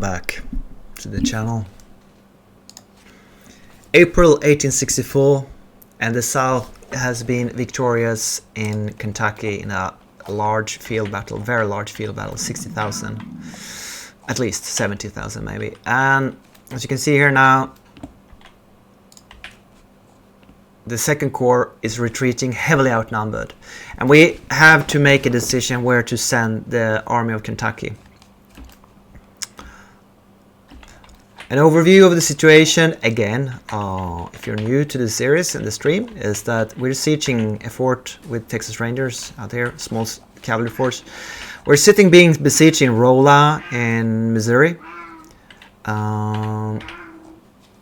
Welcome back to the channel. April 1864, and the South has been victorious in Kentucky in a large field battle, very large field battle, 60,000, at least 70,000 maybe. And as you can see here now, the Second Corps is retreating, heavily outnumbered, and we have to make a decision where to send the Army of Kentucky. An overview of the situation, again, if you're new to the series and the stream, is that we're sieging a fort with Texas Rangers out here, small cavalry force. We're being besieged in Rolla in Missouri.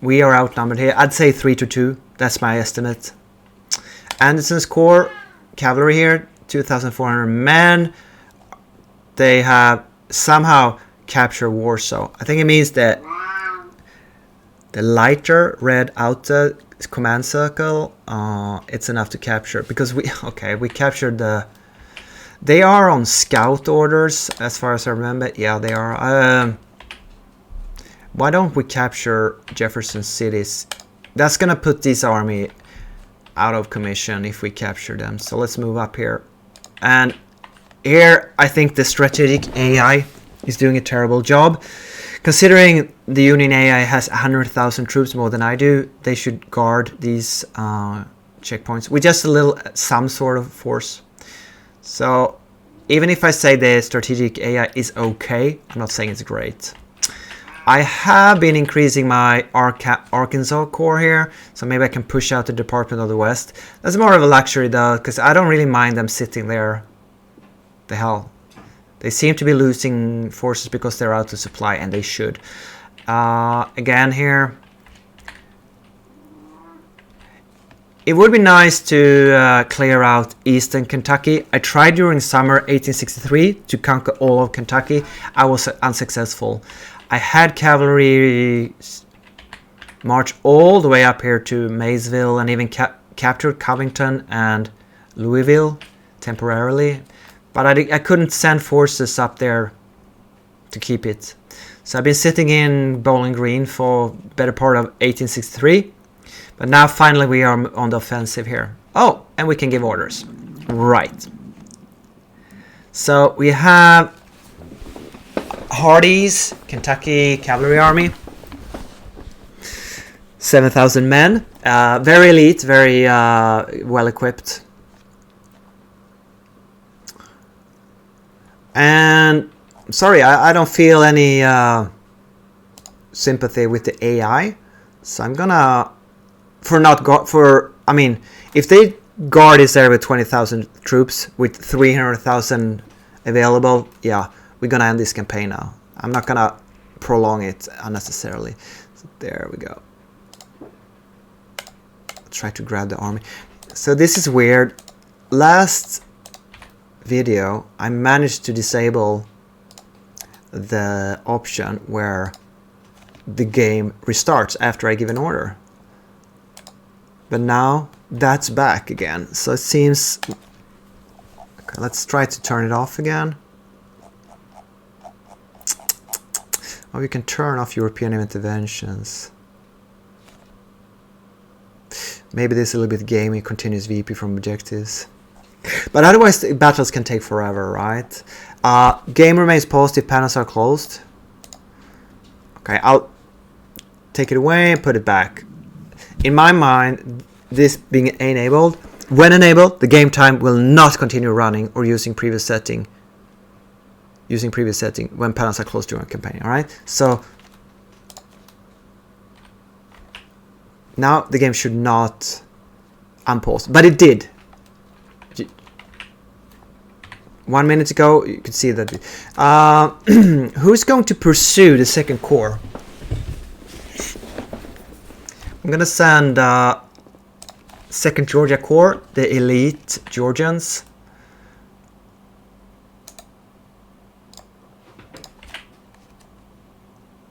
We are outnumbered here. I'd say 3-2. That's my estimate. Anderson's Corps, cavalry here, 2,400 men. They have somehow captured Warsaw. I think it means that the lighter red outer command circle, it's enough to capture, because we captured the. They are on scout orders, as far as I remember. Yeah, they are. Why don't we capture Jefferson cities? That's gonna put this army out of commission if we capture them. So let's move up here, and here I think the strategic AI is doing a terrible job. Considering the Union AI has 100,000 troops more than I do, they should guard these checkpoints with just some sort of force. So even if I say the strategic AI is okay, I'm not saying it's great. I have been increasing my Arkansas Corps here, so maybe I can push out the Department of the West. That's more of a luxury though, because I don't really mind them sitting there. The hell. They seem to be losing forces because they're out of supply, and they should. Again here, it would be nice to clear out eastern Kentucky. I tried during summer 1863 to conquer all of Kentucky. I was unsuccessful. I had cavalry march all the way up here to Maysville, and even captured Covington and Louisville temporarily. But I couldn't send forces up there to keep it. So I've been sitting in Bowling Green for better part of 1863. But now finally we are on the offensive here. Oh, and we can give orders. Right. So we have Hardee's Kentucky Cavalry Army. 7,000 men. Very elite, very well equipped. And sorry, I don't feel any sympathy with the AI, so I'm gonna I mean, if they guard is there with 20,000 troops with 300,000 available, yeah, we're gonna end this campaign now. I'm not gonna prolong it unnecessarily. So there we go. Try to grab the army. So this is weird. Last video I managed to disable the option where the game restarts after I give an order, but now that's back again. So it seems okay, let's try to turn it off again. Oh, you can turn off European interventions. Maybe this is a little bit gamey, continuous VP from objectives. But otherwise, the battles can take forever, right? Game remains paused if panels are closed. Okay, I'll take it away and put it back. In my mind, this being enabled, when enabled, the game time will not continue running or using previous setting. When panels are closed during a campaign, all right? So now the game should not unpause, but it did. 1 minute ago, you could see that. Who's going to pursue the Second Corps? I'm gonna send Second Georgia Corps, the elite Georgians.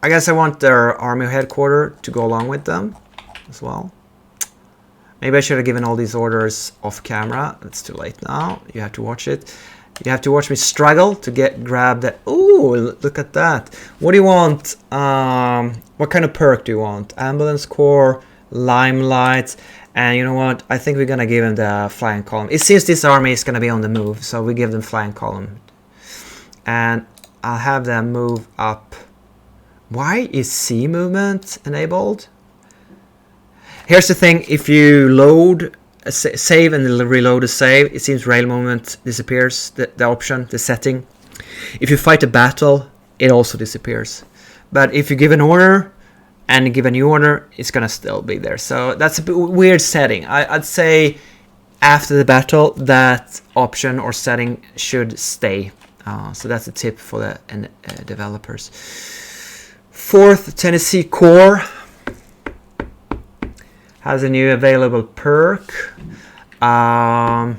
I guess I want their army headquarters to go along with them as well. Maybe I should have given all these orders off camera. It's too late now. You have to watch it. You have to watch me struggle to grab that. Ooh, look at that. What do you want? What kind of perk do you want? Ambulance Corps, Limelight, and you know what? I think we're gonna give him the flying column. It seems this army is gonna be on the move, so we give them flying column. And I'll have them move up. Why is C movement enabled? Here's the thing, if you load, save and reload a save, it seems rail movement disappears, the option, the setting. If you fight a battle, it also disappears. But if you give an order and give a new order, it's gonna still be there. So that's a bit weird setting. I'd say after the battle, that option or setting should stay. So that's a tip for the developers. 4th Tennessee Corps has a new available perk. Are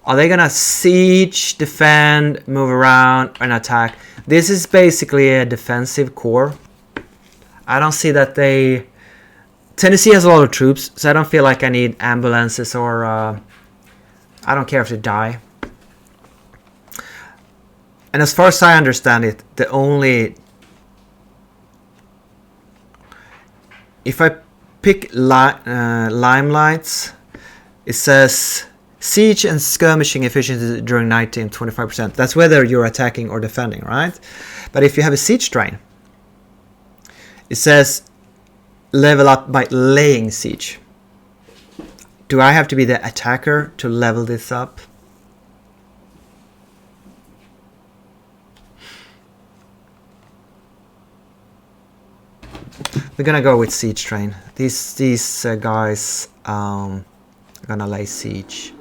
they gonna siege, defend, move around, and attack? This is basically a defensive corps. I don't see that they... Tennessee has a lot of troops, so I don't feel like I need ambulances or... I don't care if they die. And as far as I understand it, the only... If I pick Limelights, it says siege and skirmishing efficiency during night team 25%. That's whether you're attacking or defending, right? But if you have a siege train, it says level up by laying siege. Do I have to be the attacker to level this up? We're gonna go with siege train. These guys are gonna lay siege.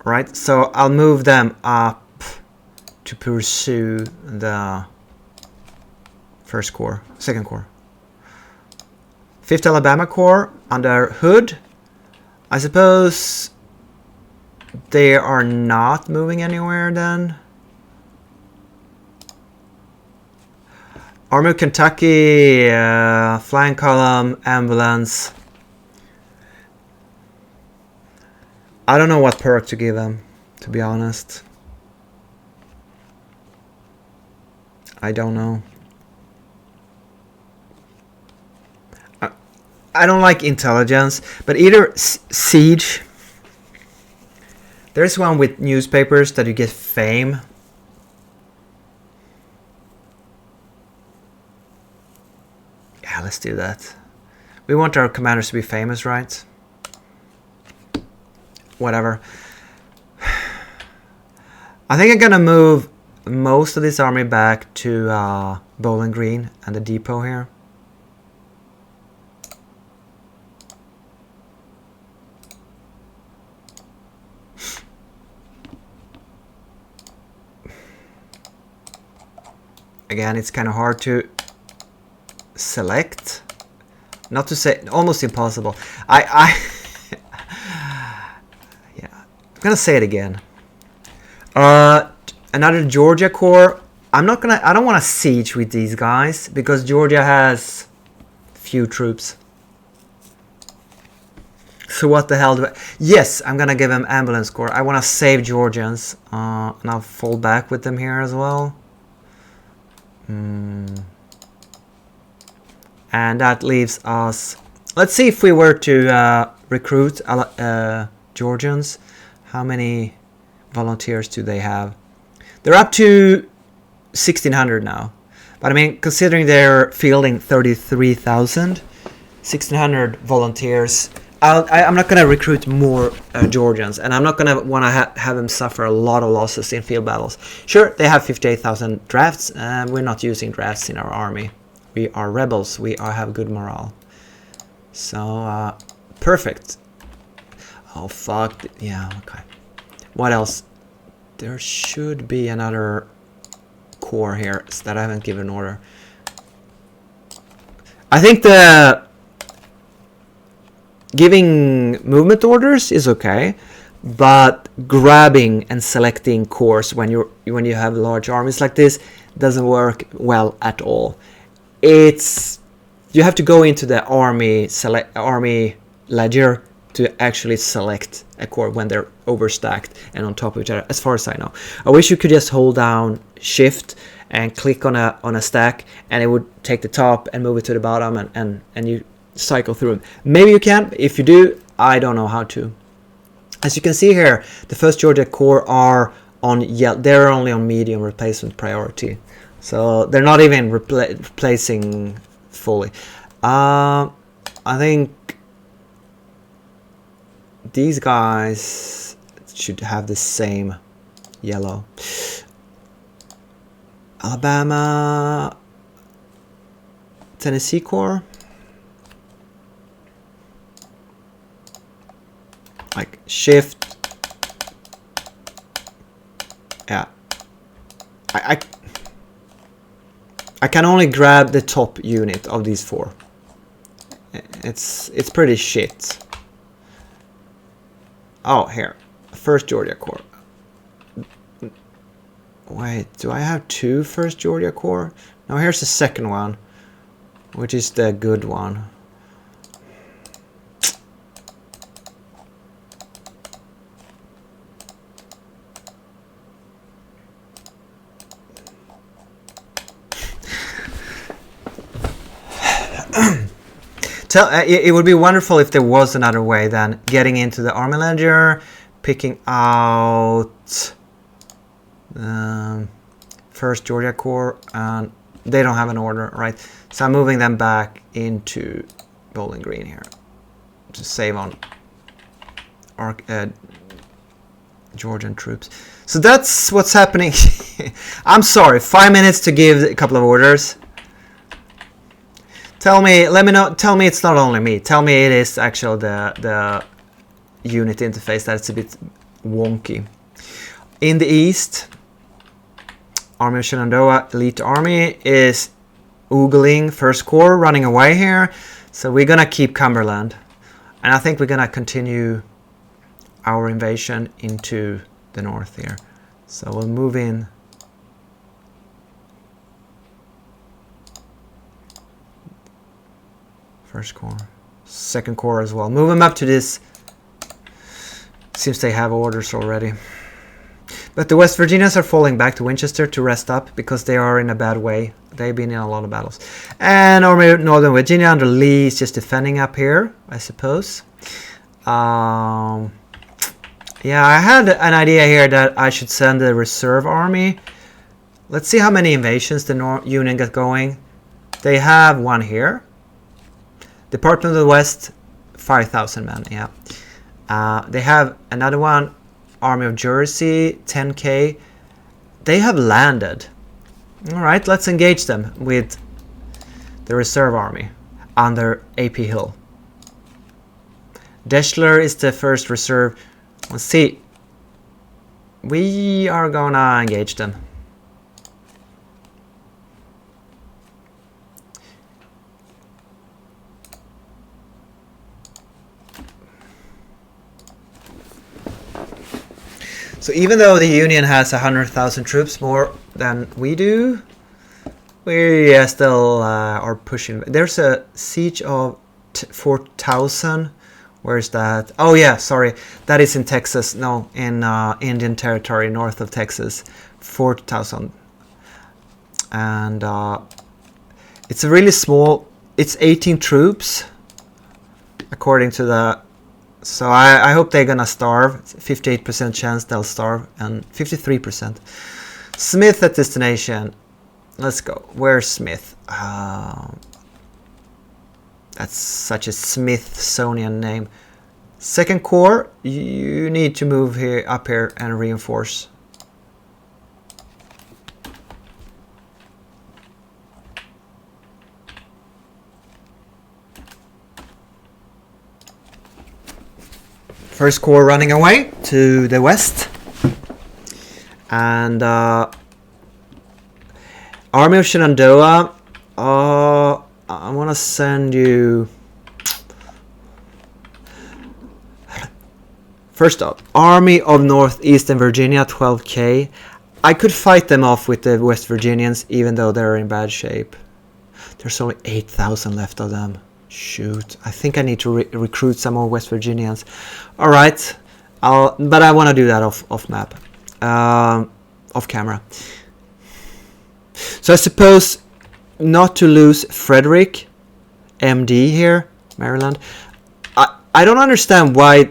Right, so I'll move them up to pursue the first corps, second corps. 5th Alabama Corps under Hood. I suppose they are not moving anywhere then. Army of Kentucky, flying column, ambulance. I don't know what perk to give them, to be honest. I don't know. I don't like intelligence, but either siege. There's one with newspapers that you get fame. Yeah, let's do that. We want our commanders to be famous, right? Whatever. I think I'm gonna move most of this army back to Bowling Green and the depot here. Again, it's kind of hard to select, not to say almost impossible. Yeah, I'm gonna say it again. Another Georgia Corps. I don't want to siege with these guys because Georgia has few troops. So what the hell do I... Yes, I'm gonna give them Ambulance Corps. I want to save Georgians, and I'll fall back with them here as well. And that leaves us... Let's see if we were to recruit Georgians. How many volunteers do they have? They're up to 1,600 now. But I mean, considering they're fielding 33,000, 1,600 volunteers. I'm not going to recruit more Georgians. And I'm not going to want to have them suffer a lot of losses in field battles. Sure, they have 58,000 drafts. We're not using drafts in our army. We are rebels. We have good morale. So, perfect. Oh, fuck. Yeah, okay. What else? There should be another corps here that I haven't given order. I think the giving movement orders is okay, but grabbing and selecting corps when you have large armies like this doesn't work well at all. You have to go into the army ledger to actually select a corps when they're overstacked and on top of each other, as far as I know. I wish you could just hold down shift and click on a stack, and it would take the top and move it to the bottom, and you cycle through them. Maybe you can. If you do, I don't know how to. As you can see here, the 1st Georgia Corps are on they're only on medium replacement priority, so they're not even replacing fully. I think these guys should have the same yellow. Alabama, Tennessee Corps, like shift. Yeah, I can only grab the top unit of these 4. It's pretty shit. Oh, here, 1st Georgia Corps. Wait, do I have 2 1st Georgia Corps? No, here's the 2nd one, which is the good one. It would be wonderful if there was another way than getting into the army ledger, picking out 1st Georgia Corps, and they don't have an order, right? So I'm moving them back into Bowling Green here to save on Georgian troops. So that's what's happening. I'm sorry, 5 minutes to give a couple of orders. Tell me, let me know. Tell me it's not only me. Tell me it is actually the unit interface that's a bit wonky. In the east, Army of Shenandoah Elite Army is oogling 1st Corps, running away here. So we're gonna keep Cumberland, and I think we're gonna continue our invasion into the north here. So we'll move in. First Corps, 2nd Corps as well. Move them up to this. Seems they have orders already. But the West Virginians are falling back to Winchester to rest up because they are in a bad way. They've been in a lot of battles. And Army of Northern Virginia under Lee is just defending up here, I suppose. Yeah, I had an idea here that I should send a reserve army. Let's see how many invasions the Union got going. They have one here. Department of the West, 5,000 men, yeah. They have another one, Army of Jersey, 10k. They have landed. Alright, let's engage them with the reserve army under AP Hill. Deschler is the 1st reserve. Let's see. We are gonna engage them. So even though the Union has 100,000 troops more than we do, we still are pushing. There's a siege of Fort Towson. Where is that? Oh yeah, sorry. That is in Texas. No, in Indian Territory, north of Texas. Fort Towson. And it's a really small... It's 18 troops, according to the... So I hope they're gonna starve. 58% chance they'll starve, and 53%. Smith at destination. Let's go. Where's Smith? That's such a Smithsonian name. 2nd Corps, you need to move here up here and reinforce. First Corps running away to the west, and Army of Shenandoah. I want to send you. First up, Army of Northeastern Virginia, 12k. I could fight them off with the West Virginians, even though they're in bad shape. There's only 8,000 left of them. Shoot, I think I need to recruit some more West Virginians. All right, but I want to do that off map, off camera. So I suppose not to lose Frederick, MD here, Maryland. I don't understand why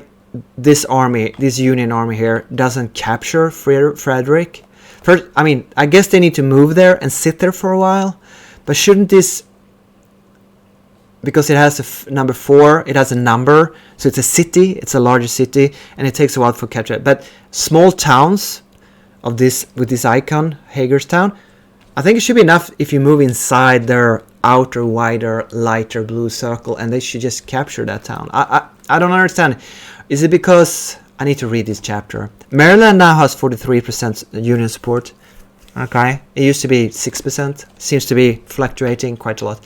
this army, this Union army here, doesn't capture Frederick. First, I mean, I guess they need to move there and sit there for a while, but shouldn't this? Because it has a number 4, it has a number, so it's a city, it's a larger city, and it takes a while for capture. But small towns of this with this icon, Hagerstown, I think it should be enough if you move inside their outer, wider, lighter blue circle, and they should just capture that town. I don't understand. Is it because I need to read this chapter? Maryland now has 43% Union support. Okay, it used to be 6%. Seems to be fluctuating quite a lot.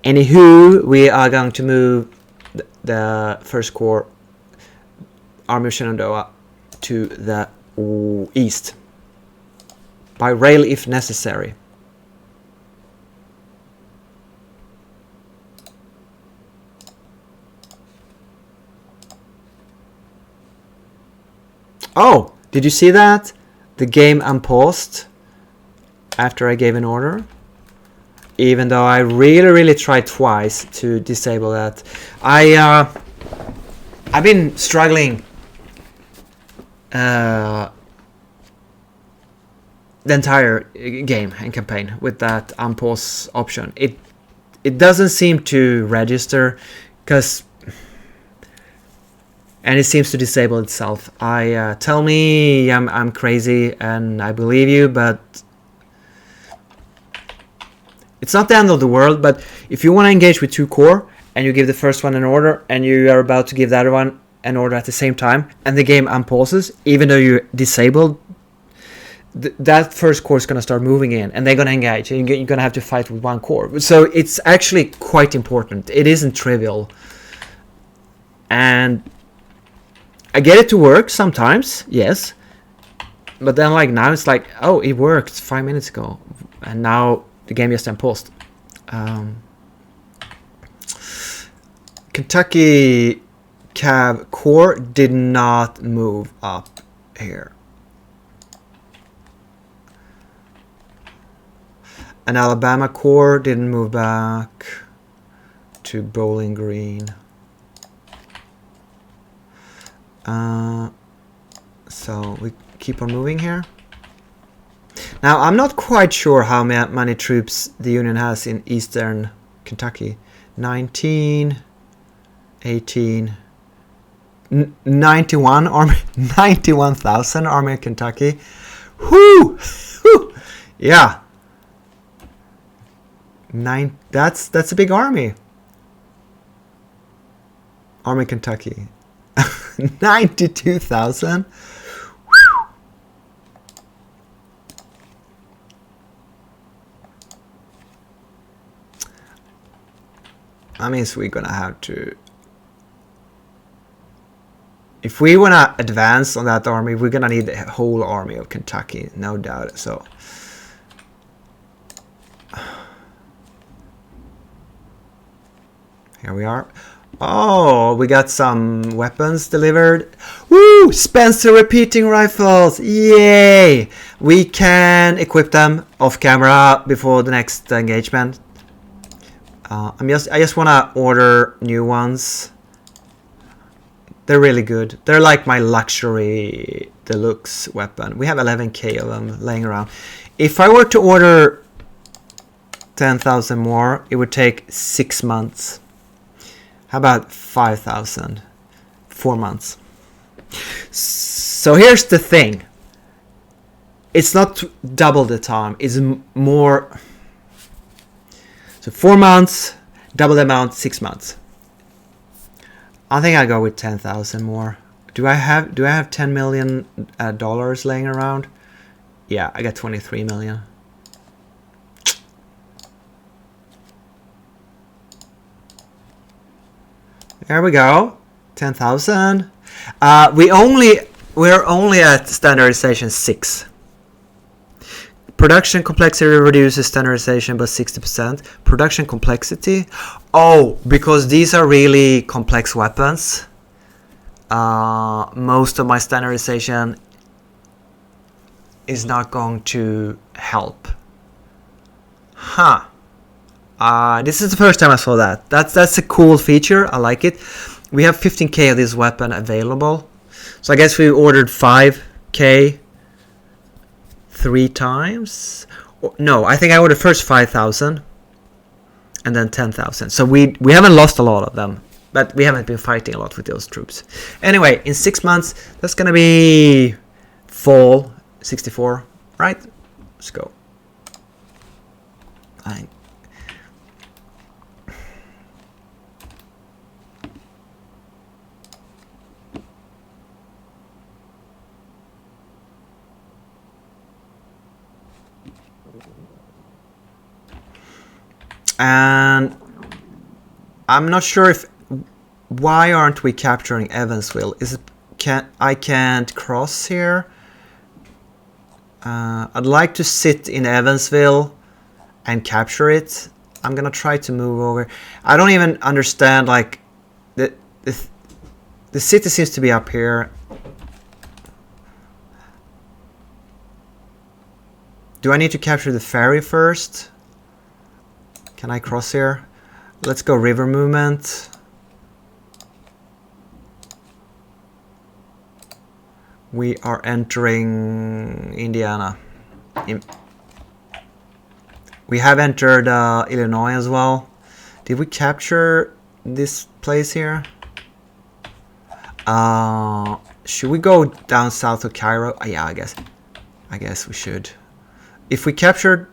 Anywho, we are going to move the First Corps Army of Shenandoah to the east by rail if necessary. Oh, did you see that? The game unpaused after I gave an order. Even though I really tried twice to disable that. I've been struggling the entire game and campaign with that unpause option. It doesn't seem to register because, and it seems to disable itself. Tell me I'm crazy and I believe you, but it's not the end of the world. But if you want to engage with 2 corps and you give the first one an order and you are about to give the other one an order at the same time and the game unpauses, even though you disabled, that first corps is going to start moving in and they're going to engage and you're going to have to fight with 1 corps. So it's actually quite important. It isn't trivial. And I get it to work sometimes, yes. But then like now it's like, oh, it worked 5 minutes ago. And now the game just unpaused. Kentucky Cav Corps did not move up here. An Alabama Corps didn't move back to Bowling Green. So we keep on moving here. Now, I'm not quite sure how many troops the Union has in eastern Kentucky. 19, 18, 91 army, 91,000 Army of Kentucky. Whoo! Yeah. That's a big army. Army of Kentucky. 92,000. That means we're gonna have to, if we wanna advance on that army, we're gonna need the whole army of Kentucky, no doubt. So here we are. Oh, we got some weapons delivered. Woo! Spencer repeating rifles. Yay! We can equip them off camera before the next engagement. I just want to order new ones. They're really good. They're like my luxury deluxe weapon. We have 11k of them laying around. If I were to order 10,000 more, it would take 6 months. How about 5,000? 4 months. So here's the thing. It's not double the time. It's more. So 4 months, double the amount, 6 months. I think I'll go with 10,000 more. Do I have 10 million dollars laying around? Yeah, I got 23 million. There we go. 10,000. We're only at standardization 6. Production complexity reduces standardization by 60%. Production complexity? Oh, because these are really complex weapons. Most of my standardization is not going to help. Huh. This is the first time I saw that. That's a cool feature. I like it. We have 15k of this weapon available. So I guess we ordered 5k 3 times. No, I think I ordered first 5,000 and then 10,000. So we haven't lost a lot of them, but we haven't been fighting a lot with those troops. Anyway, in 6 months, that's gonna be fall 64, right? Let's go. And I'm not sure if why aren't we capturing Evansville? Is it I can't cross here? I'd like to sit in Evansville and capture it. I'm gonna try to move over. I don't even understand, like the city seems to be up here. Do I need to capture the ferry first? Can I cross here? Let's go river movement. We are entering Indiana. We have entered Illinois as well. Did we capture this place here? Should we go down south of Cairo? Yeah, I guess we should. If we captured...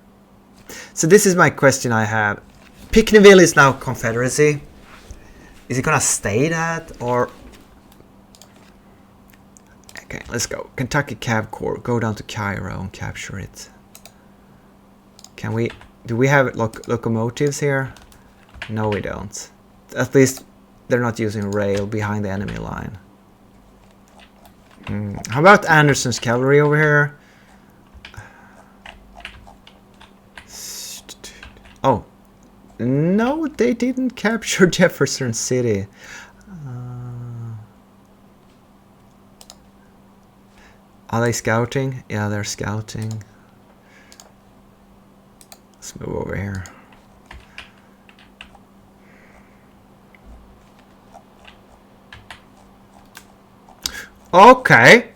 So this is my question I have. Pinckneyville is now Confederacy. Is it gonna stay that, or... Okay, let's go. Kentucky Cav Corps. Go down to Cairo and capture it. Can we... Do we have locomotives here? No, we don't. At least they're not using rail behind the enemy line. How about Anderson's cavalry over here? Oh, no, they didn't capture Jefferson City. Are they scouting? Yeah, they're scouting. Let's move over here. Okay,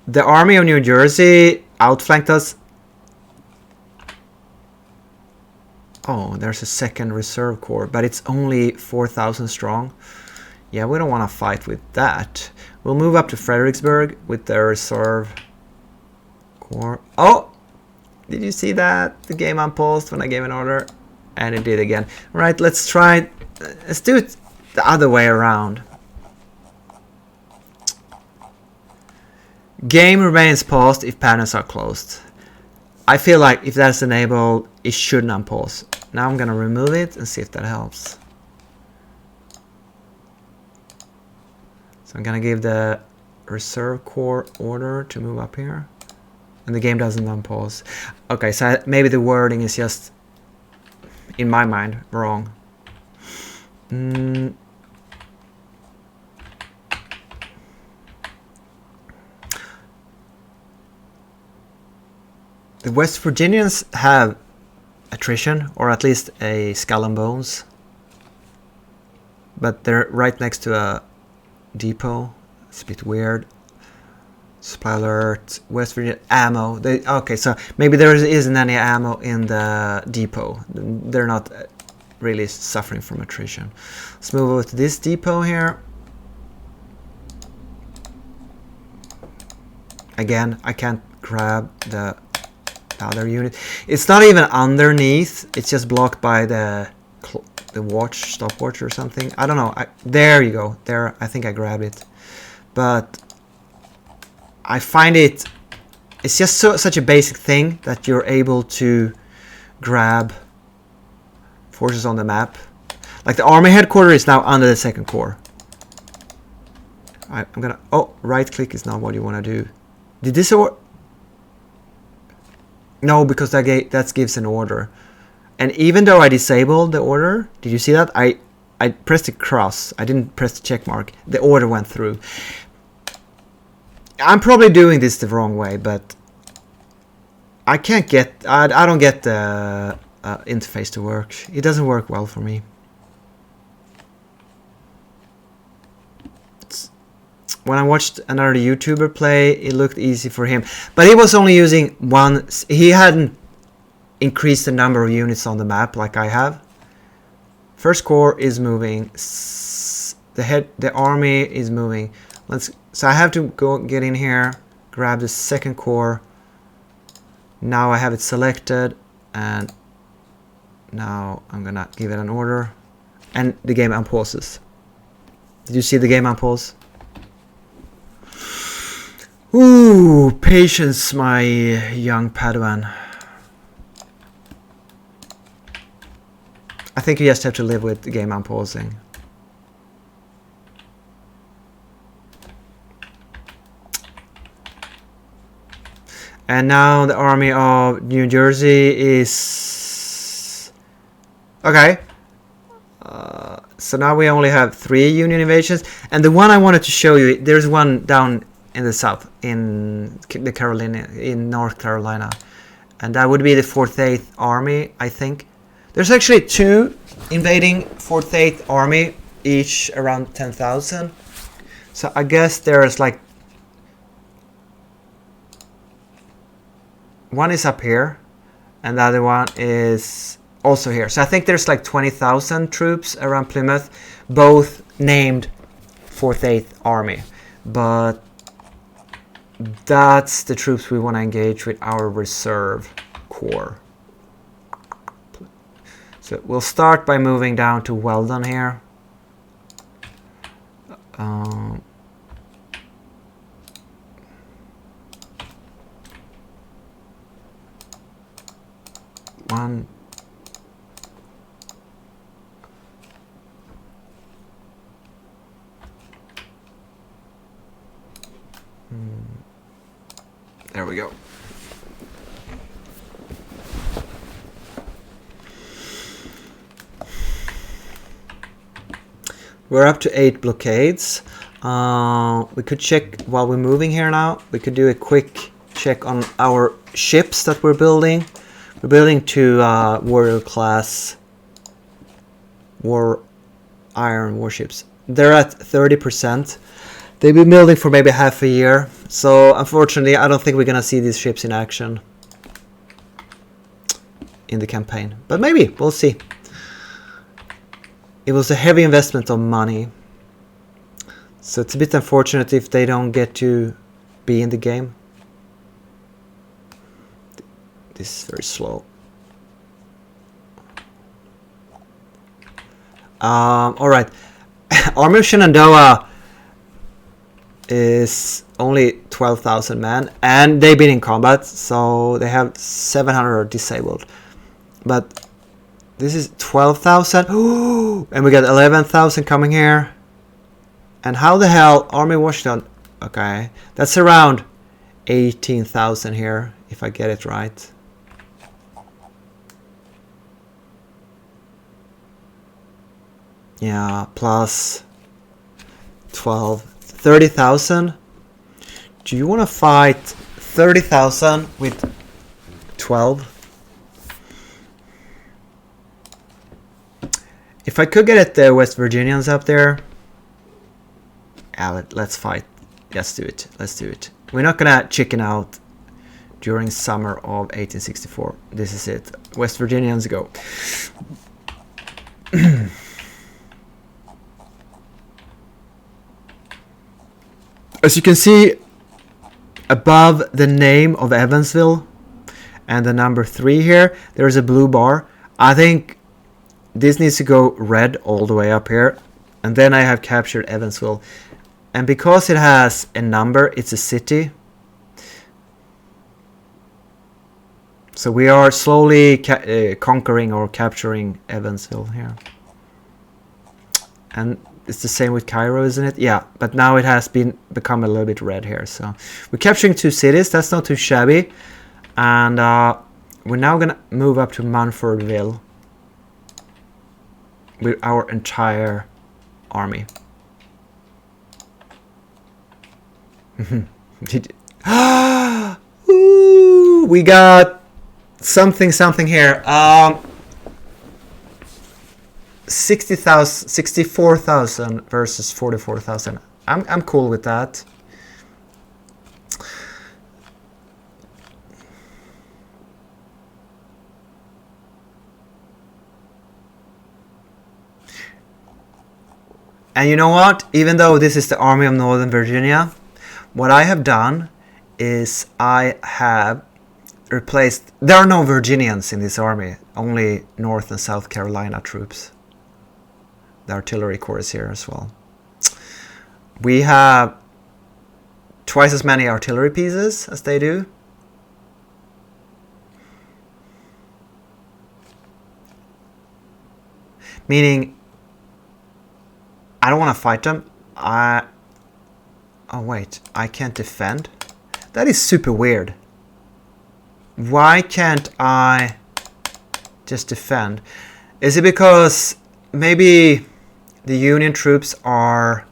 the Army of New Jersey outflanked us. Oh, there's a second reserve corps, but it's only 4,000 strong. Yeah, we don't want to fight with that. We'll move up to Fredericksburg with the reserve corps. Oh, did you see that? The game unpaused when I gave an order, and it did again. Right, let's try. Let's do it the other way around. Game remains paused if patterns are closed. I feel like if that's enabled, it shouldn't unpause. Now I'm gonna remove it and see if that helps. So I'm gonna give the reserve corps order to move up here, and the game doesn't unpause. Okay, so maybe the wording is just, in my mind, wrong. The West Virginians have attrition, or at least a skull and bones, but they're right next to a depot. It's a bit weird. Supply alert, West Virginia ammo. Okay, so maybe there isn't any ammo in the depot. They're not really suffering from attrition. Let's move over to this depot here. Again, I can't grab the other unit. It's not even underneath. It's just blocked by the watch, stopwatch or something. I don't know. There you go. There, I think I grabbed it. But I find it's just such a basic thing that you're able to grab forces on the map. Like the army headquarters is now under the second corps. I'm gonna... Oh, right click is not what you want to do. Did this or... No, because that gives an order. And even though I disabled the order, did you see that? I pressed the cross. I didn't press the check mark. The order went through. I'm probably doing this the wrong way, but I can't get... I don't get the interface to work. It doesn't work well for me. When I watched another YouTuber play, it looked easy for him. But he was only using one... He hadn't increased the number of units on the map like I have. First corps is moving. The army is moving. So I have to go get in here, grab the second corps. Now I have it selected, and now I'm gonna give it an order, and the game unpauses. Did you see the game unpause? Ooh, patience, my young Padawan. I think you just have to live with the game unpausing. And now the army of New Jersey is... Okay. So now we only have 3 Union invasions. And the one I wanted to show you, there's one down in the south, in North Carolina. And that would be the 4th Army, I think. There's actually 2 invading 4th Army, each around 10,000. So I guess there's like... One is up here, and the other one is also here. So I think there's like 20,000 troops around Plymouth, both named 4th Army. But that's the troops we want to engage with our reserve corps. So we'll start by moving down to Weldon here. There we go. We're up to 8 blockades. We could check while we're moving here now. We could do a quick check on our ships that we're building. We're building 2 warrior class iron warships. They're at 30%. They've been building for maybe half a year. So unfortunately, I don't think we're gonna see these ships in action in the campaign. But maybe, we'll see. It was a heavy investment of money. So it's a bit unfortunate if they don't get to be in the game. This is very slow. Alright. Army of Shenandoah is only 12,000 men, and they've been in combat, so they have 700 disabled. But this is 12,000, and we got 11,000 coming here. And how the hell, Army of Washington, okay, that's around 18,000 here, if I get it right. Yeah, plus 12, 30,000. Do you want to fight 30,000 with 12? If I could get at the West Virginians up there, yeah, let's fight. Let's do it. Let's do it. We're not gonna chicken out during summer of 1864. This is it. West Virginians go. As you can see, above the name of Evansville and the number 3 here, there's a blue bar. I think this needs to go red all the way up here. And then I have captured Evansville. And because it has a number, it's a city. So we are slowly conquering or capturing Evansville here. And it's the same with Cairo, isn't it? Yeah, but now it has become a little bit red here. So we're capturing 2 cities. That's not too shabby. And We're now gonna move up to Munfordville with our entire army. Ooh, we got something here. 64,000 versus 44,000. I'm cool with that. And you know what? Even though this is the Army of Northern Virginia, what I have done is I have replaced... There are no Virginians in this army, only North and South Carolina troops. The artillery corps is here as well. We have twice as many artillery pieces as they do. Meaning, I don't want to fight them. Oh wait, I can't defend? That is super weird. Why can't I just defend? Is it because maybe the Union troops are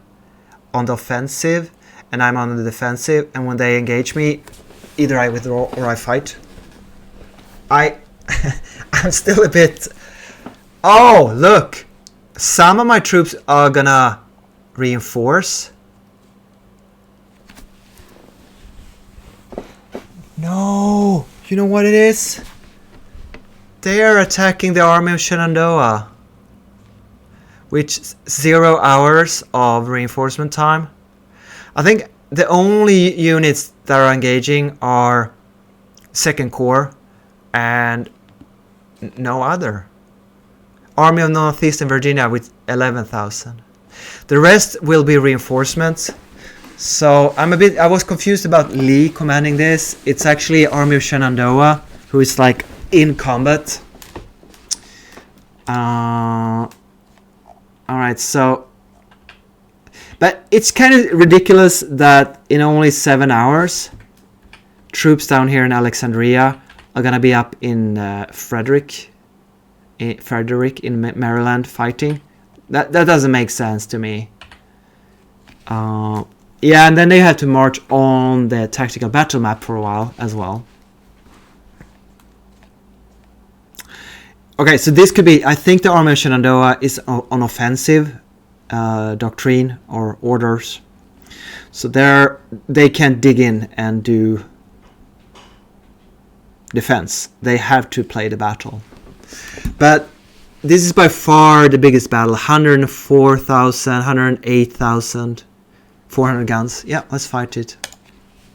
on the offensive and I'm on the defensive, and when they engage me, either I withdraw or I fight? I'm still a bit... Oh, look! Some of my troops are gonna reinforce. No! You know what it is? They are attacking the army of Shenandoah. Which 0 hours of reinforcement time. I think the only units that are engaging are 2nd Corps and no other. Army of Northeastern Virginia with 11,000. The rest will be reinforcements. So I was confused about Lee commanding this. It's actually Army of Shenandoah who is like in combat. Alright, so... But it's kind of ridiculous that in only 7 hours, troops down here in Alexandria are gonna be up in Frederick in Maryland fighting. That doesn't make sense to me. Yeah, and then they have to march on the tactical battle map for a while as well. Okay, so this could be... I think the Army of Shenandoah is on offensive doctrine or orders. So they can't dig in and do defense. They have to play the battle. But this is by far the biggest battle. 104,000, 108,000, 400 guns. Yeah, let's fight it.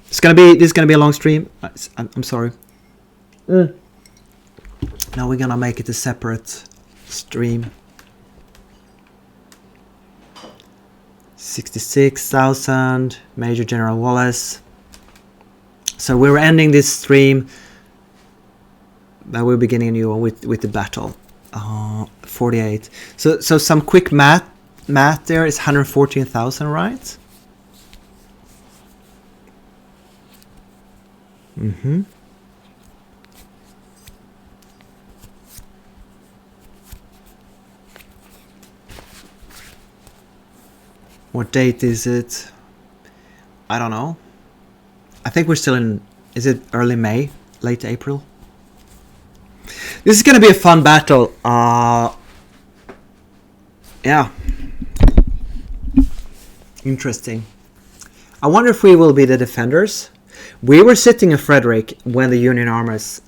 This is gonna be a long stream. I'm sorry. Now we're gonna make it a separate stream. 66,000, Major General Wallace. So we're ending this stream, but we're beginning a new one with the battle. 48. So some quick math there is 114,000, right? Mm-hmm. What date is it? I don't know. I think we're still in... Is it early May? Late April? This is going to be a fun battle. Yeah. Interesting. I wonder if we will be the defenders. We were sitting in Frederick when the Union armies...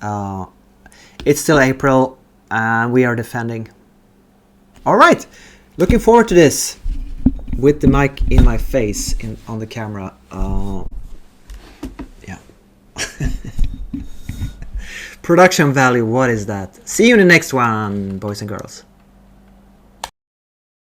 it's still April and we are defending. Alright. Looking forward to this. With the mic in my face on the camera. Yeah. Production value, what is that? See you in the next one, boys and girls.